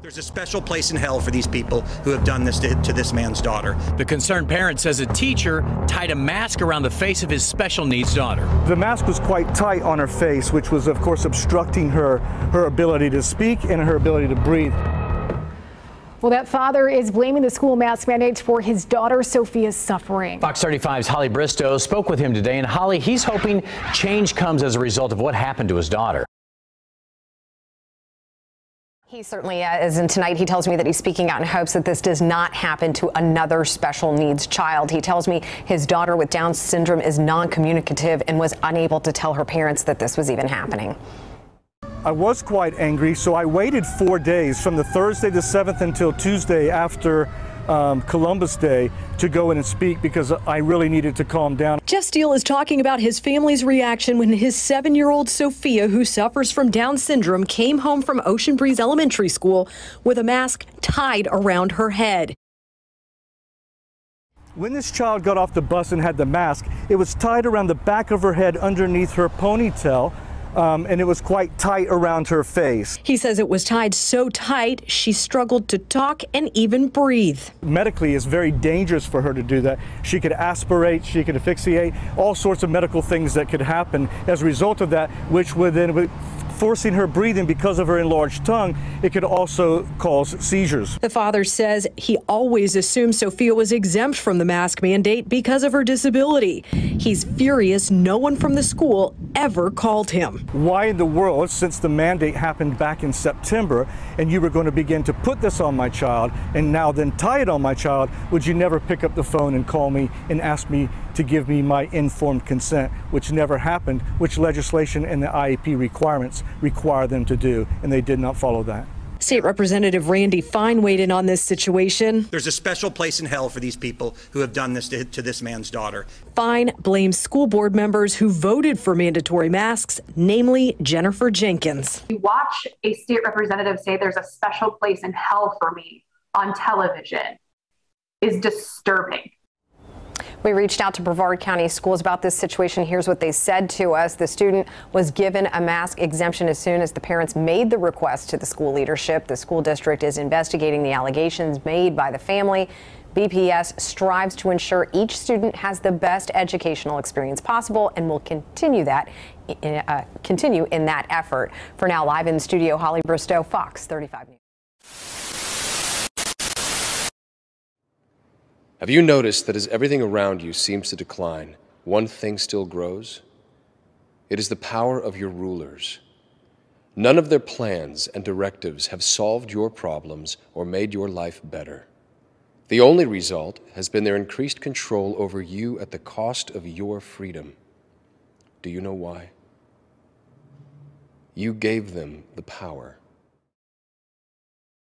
There's a special place in hell for these people who have done this to this man's daughter. The concerned parent says a teacher tied a mask around the face of his special needs daughter. The mask was quite tight on her face, which was, of course, obstructing her ability to speak and her ability to breathe. Well, that father is blaming the school mask mandates for his daughter Sophia's suffering. Fox 35's Holly Bristow spoke with him today, and Holly, he's hoping change comes as a result of what happened to his daughter. He certainly is, and tonight he tells me that he's speaking out in hopes that this does not happen to another special needs child. He tells me his daughter with Down syndrome is non-communicative and was unable to tell her parents that this was even happening. I was quite angry, so I waited 4 days from the Thursday the 7th until Tuesday after Columbus Day to go in and speak because I really needed to calm down. Jeff Steele is talking about his family's reaction when his 7-year-old Sophia, who suffers from Down syndrome, came home from Ocean Breeze Elementary School with a mask tied around her head. When this child got off the bus and had the mask, it was tied around the back of her head underneath her ponytail. And it was quite tight around her face. He says it was tied so tight she struggled to talk and even breathe. Medically, it's very dangerous for her to do that. She could aspirate, she could asphyxiate, all sorts of medical things that could happen as a result of that, which would then forcing her breathing because of her enlarged tongue, it could also cause seizures. The father says he always assumed Sophia was exempt from the mask mandate because of her disability. He's furious no one from the school ever called him. Why in the world, since the mandate happened back in September and you were going to begin to put this on my child and now then tie it on my child, would you never pick up the phone and call me and ask me to give me my informed consent, which never happened, which legislation and the IEP requirements require them to do, and they did not follow that. State Representative Randy Fine weighed in on this situation. There's a special place in hell for these people who have done this to this man's daughter. Fine blames school board members who voted for mandatory masks, namely Jennifer Jenkins. You watch a state representative say there's a special place in hell for me on television is disturbing. We reached out to Brevard County Schools about this situation. Here's what they said to us. The student was given a mask exemption as soon as the parents made the request to the school leadership. The school district is investigating the allegations made by the family. BPS strives to ensure each student has the best educational experience possible and will continue in that effort. For now, live in studio, Holly Bristow, Fox 35 News. Have you noticed that as everything around you seems to decline, one thing still grows? It is the power of your rulers. None of their plans and directives have solved your problems or made your life better. The only result has been their increased control over you at the cost of your freedom. Do you know why? You gave them the power.